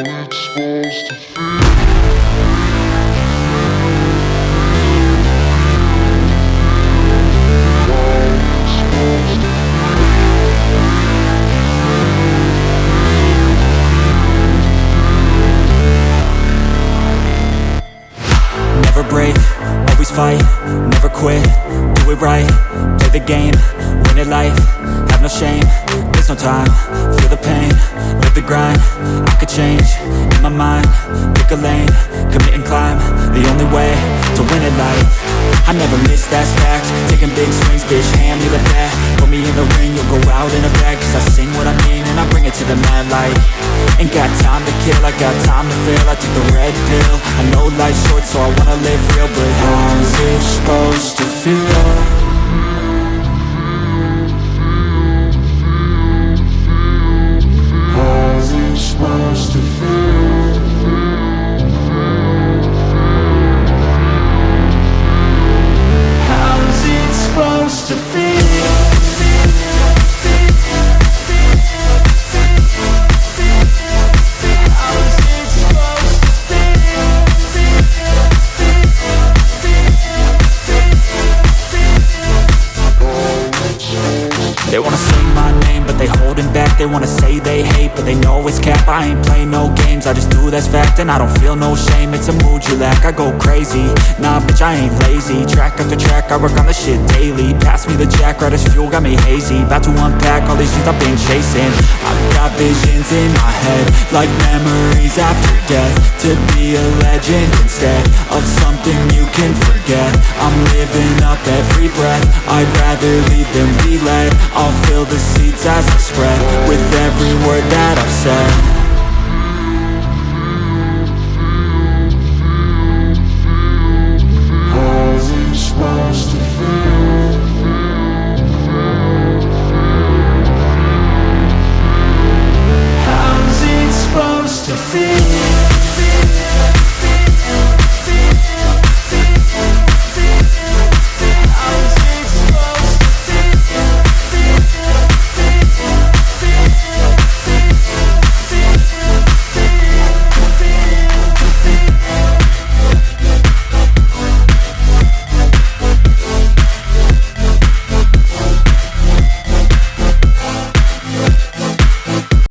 it's supposed to feel. Never break, always fight, never quit, do it right, play the game, win it life, have no shame, there's no time, feel the pain, live the grind, I could change, in my mind, pick a lane, commit and climb, the only way to win it life, I never miss, that's fact, taking big swings, bitch, hand me the bat, put me in the ring, you'll go out in a bag, cause I sing what I mean and I bring it to the mad light, ain't got time to kill, I got time to feel, I took the red pill, I know life's short so I wanna live real, but how's it supposed to feel? How's it supposed to feel? How's it supposed to feel? They wanna say my name, but they holding back. They wanna say they hate, but they know it's cap. I ain't play no games, I just do that's fact. And I don't feel no shame, it's a mood you lack. I go crazy, nah bitch I ain't lazy. Track after track, I work on the shit daily. Pass me the jack, right as fuel, got me hazy. About to unpack all these things I've been chasing. I've got visions in my head, like memories after death. To be a legend instead of something you can forget. I'm living up every breath, I'd rather lead than be led. I'll fill the seats as I spread with every word that I've said.